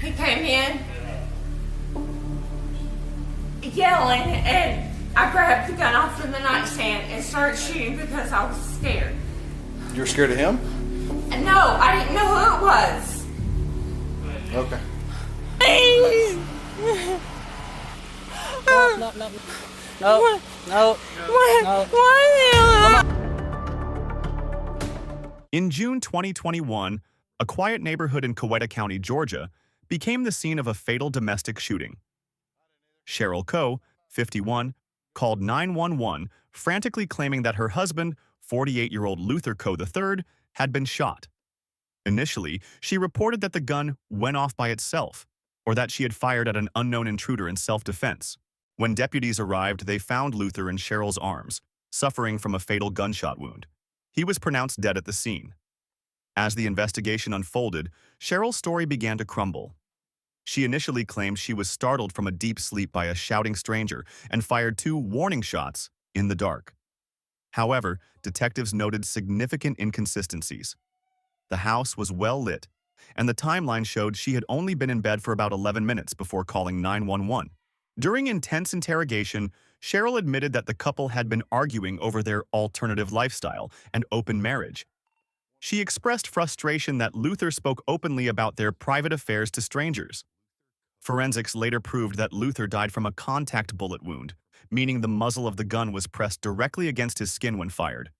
He came in yelling, and I grabbed the gun off of the nightstand and started shooting because I was scared. You're scared of him? No, I didn't know who it was. Okay. In June 2021, a quiet neighborhood in Coweta County, Georgia, became the scene of a fatal domestic shooting. Cheryl Coe, 51, called 911, frantically claiming that her husband, 48-year-old Luther Coe III, had been shot. Initially, she reported that the gun went off by itself, or that she had fired at an unknown intruder in self-defense. When deputies arrived, they found Luther in Cheryl's arms, suffering from a fatal gunshot wound. He was pronounced dead at the scene. As the investigation unfolded, Cheryl's story began to crumble. She initially claimed she was startled from a deep sleep by a shouting stranger and fired 2 warning shots in the dark. However, detectives noted significant inconsistencies. The house was well lit, and the timeline showed she had only been in bed for about 11 minutes before calling 911. During intense interrogation, Cheryl admitted that the couple had been arguing over their alternative lifestyle and open marriage. She expressed frustration that Luther spoke openly about their private affairs to strangers. Forensics later proved that Luther died from a contact bullet wound, meaning the muzzle of the gun was pressed directly against his skin when fired,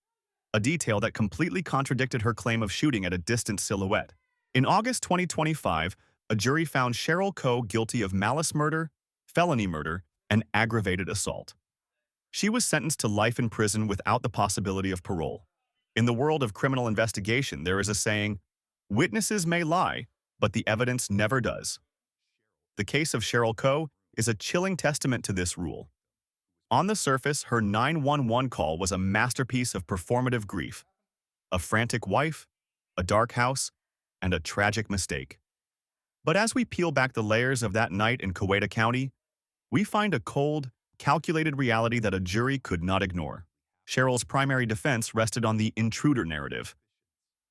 a detail that completely contradicted her claim of shooting at a distant silhouette. In August 2025, a jury found Cheryl Coe guilty of malice murder, felony murder, and aggravated assault. She was sentenced to life in prison without the possibility of parole. In the world of criminal investigation, there is a saying, "Witnesses may lie, but the evidence never does." The case of Cheryl Coe is a chilling testament to this rule. On the surface, her 911 call was a masterpiece of performative grief, a frantic wife, a dark house, and a tragic mistake. But as we peel back the layers of that night in Coweta County, we find a cold, calculated reality that a jury could not ignore. Cheryl's primary defense rested on the intruder narrative.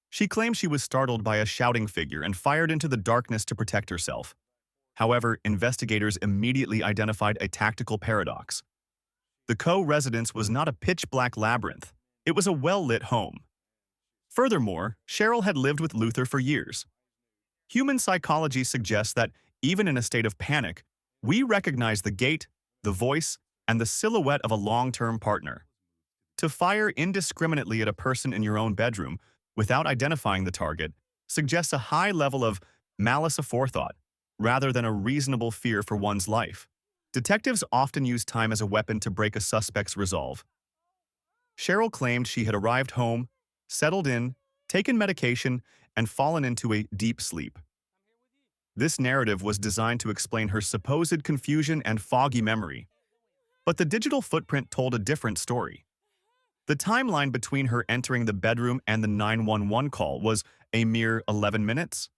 She claimed she was startled by a shouting figure and fired into the darkness to protect herself. However, investigators immediately identified a tactical paradox. The Coe residence was not a pitch-black labyrinth. It was a well-lit home. Furthermore, Cheryl had lived with Luther for years. Human psychology suggests that, even in a state of panic, we recognize the gait, the voice, and the silhouette of a long-term partner. To fire indiscriminately at a person in your own bedroom without identifying the target suggests a high level of malice aforethought, rather than a reasonable fear for one's life. Detectives often use time as a weapon to break a suspect's resolve. Cheryl claimed she had arrived home, settled in, taken medication, and fallen into a deep sleep. This narrative was designed to explain her supposed confusion and foggy memory. But the digital footprint told a different story. The timeline between her entering the bedroom and the 911 call was a mere 11 minutes.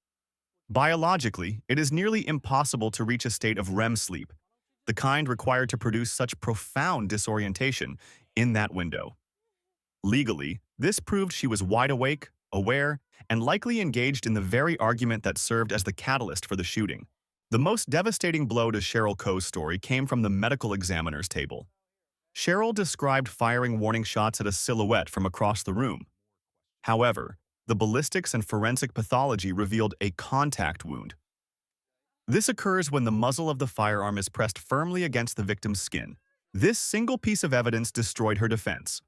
Biologically, it is nearly impossible to reach a state of REM sleep, the kind required to produce such profound disorientation, in that window. Legally, this proved she was wide awake, aware, and likely engaged in the very argument that served as the catalyst for the shooting. The most devastating blow to Cheryl Coe's story came from the medical examiner's table. Cheryl described firing warning shots at a silhouette from across the room. However, the ballistics and forensic pathology revealed a contact wound. This occurs when the muzzle of the firearm is pressed firmly against the victim's skin. This single piece of evidence destroyed her defense.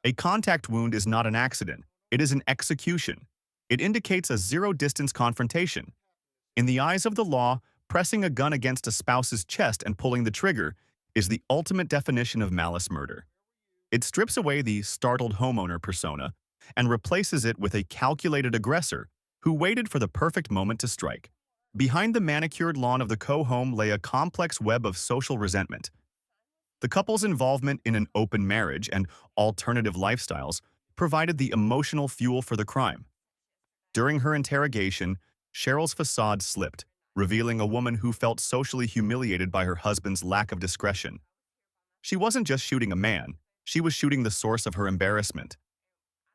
A contact wound is not an accident, it is an execution. It indicates a zero-distance confrontation. In the eyes of the law, pressing a gun against a spouse's chest and pulling the trigger is the ultimate definition of malice murder. It strips away the startled homeowner persona and replaces it with a calculated aggressor who waited for the perfect moment to strike. Behind the manicured lawn of the Coe home lay a complex web of social resentment. The couple's involvement in an open marriage and alternative lifestyles provided the emotional fuel for the crime. During her interrogation, Cheryl's facade slipped, revealing a woman who felt socially humiliated by her husband's lack of discretion. She wasn't just shooting a man, she was shooting the source of her embarrassment.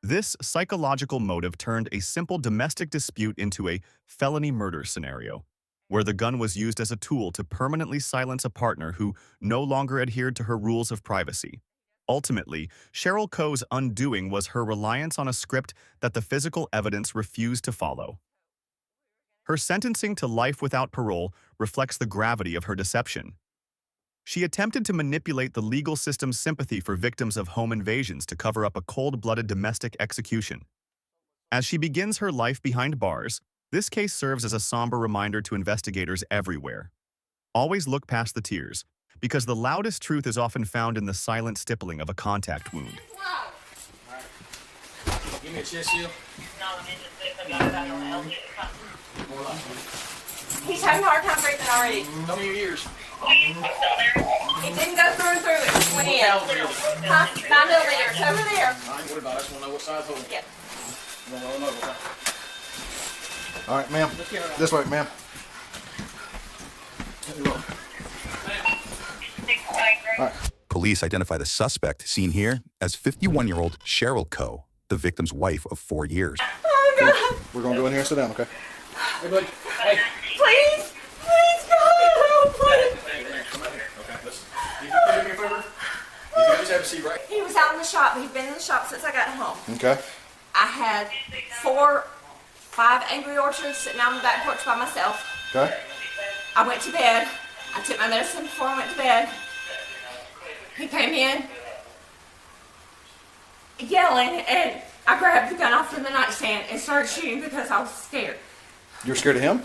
This psychological motive turned a simple domestic dispute into a felony murder scenario. where the gun was used as a tool to permanently silence a partner who no longer adhered to her rules of privacy. Ultimately, Cheryl Coe's undoing was her reliance on a script that the physical evidence refused to follow. Her sentencing to life without parole reflects the gravity of her deception. She attempted to manipulate the legal system's sympathy for victims of home invasions to cover up a cold-blooded domestic execution. As she begins her life behind bars, this case serves as a somber reminder to investigators everywhere. Always look past the tears, because the loudest truth is often found in the silent stippling of a contact wound. Give me a chest seal. He's having a hard time breathing already. How many years? It didn't go through and through. It just went in. Huh? 9 millimeters. Over there. I ain't worried about it. I just want to know what size hole. Yep. You don't know, okay? All right, ma'am. This way, ma'am. All right. Police identify the suspect, seen here, as 51-year-old Cheryl Coe, the victim's wife of 4 years. Oh, God. We're going to go in here and sit down, okay? Hey, buddy. Hey. Please. Please, God. Please. Hey, come out here. Okay, listen. You can do me a favor? You can just have a seat right. He was out in the shop. He'd been in the shop since I got home. Okay. I had 5 Angry Orchards sitting out on the back porch by myself. Okay. I went to bed. I took my medicine before I went to bed. He came in yelling, and I grabbed the gun off from the nightstand and started shooting because I was scared. You're scared of him?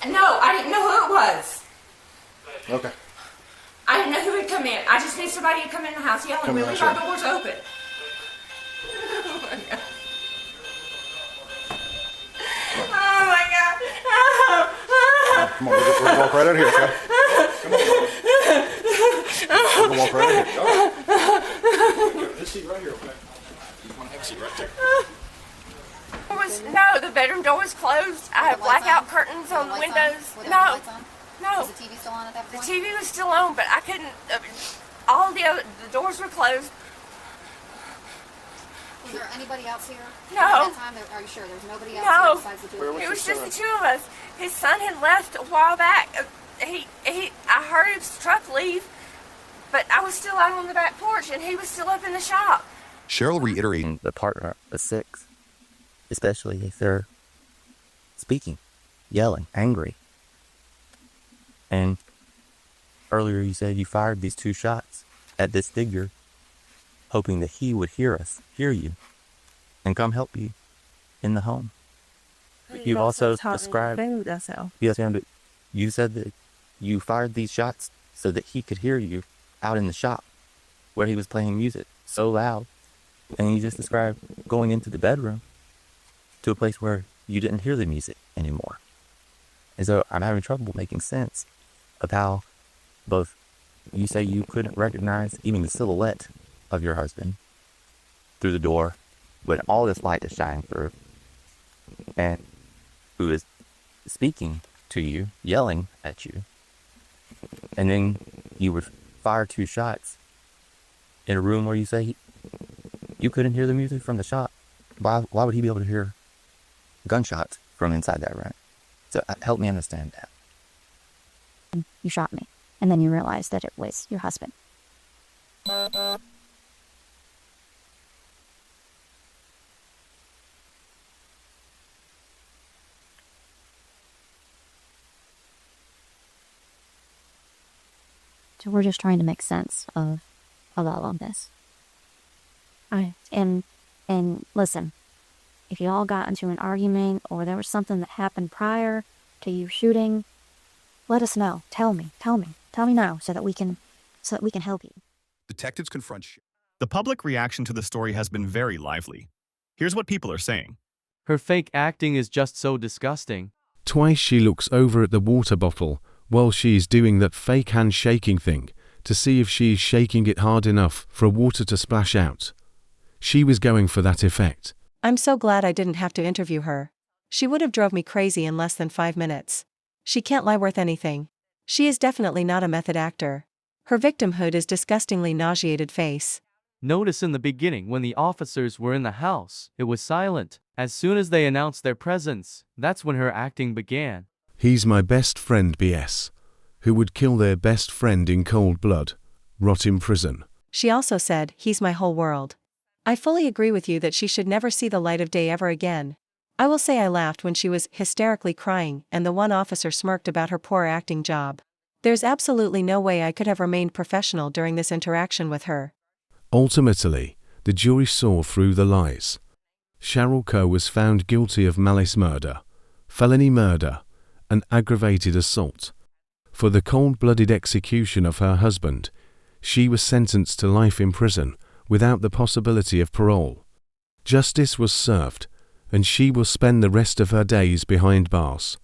No, I didn't know who it was. Okay. I didn't know who had come in. I just knew somebody had come in the house yelling. We leave our doors open. Oh my God. Come on, we'll walk right out here, okay? Come on. We'll walk right out here. This seat right here, okay? You want to have a seat right there? No, the bedroom door was closed. I had blackout curtains on the windows. No, no. Was the TV still on at that The point? TV was still on, but I couldn't. All the doors were closed. Was there anybody else here? No. At that time, are you sure there was nobody else No. here besides the two of you? It was just the 2 of us. His son had left a while back. I heard his truck leave, but I was still out on the back porch, and he was still up in the shop. Cheryl reiterating The partner of 6, especially if they're speaking, yelling, angry. And earlier you said you fired these 2 shots at this figure, hoping that he would hear you, and come help you in the home. You've also described, yes, but you said that you fired these shots so that he could hear you out in the shop where he was playing music so loud. And you just described going into the bedroom to a place where you didn't hear the music anymore. And so I'm having trouble making sense of how both you say you couldn't recognize even the silhouette of your husband through the door when all this light is shining through, and who is speaking to you, yelling at you, and then you would fire 2 shots in a room where you say you couldn't hear the music from the shop. Why would he be able to hear gunshots from inside that room? So help me understand that. You shot me, and then you realized that it was your husband. So we're just trying to make sense of all of this. And listen, if you all got into an argument or there was something that happened prior to you shooting, let us know. Tell me now so that we can help you. detectives confront The public reaction to the story has been very lively. Here's what people are saying. Her fake acting is just so disgusting. Twice she looks over at the water bottle while she's doing that fake hand shaking thing to see if she's shaking it hard enough for water to splash out. She was going for that effect. I'm so glad I didn't have to interview her. She would have drove me crazy in less than 5 minutes. She can't lie worth anything. She is definitely not a method actor. Her victimhood is disgustingly nauseated face. Notice in the beginning when the officers were in the house, it was silent. As soon as they announced their presence, that's when her acting began. He's my best friend BS. Who would kill their best friend in cold blood? Rot in prison. She also said, he's my whole world. I fully agree with you that she should never see the light of day ever again. I will say I laughed when she was hysterically crying and the one officer smirked about her poor acting job. There's absolutely no way I could have remained professional during this interaction with her. Ultimately, the jury saw through the lies. Cheryl Coe was found guilty of malice murder, felony murder, and aggravated assault. For the cold-blooded execution of her husband, she was sentenced to life in prison without the possibility of parole. Justice was served, and she will spend the rest of her days behind bars.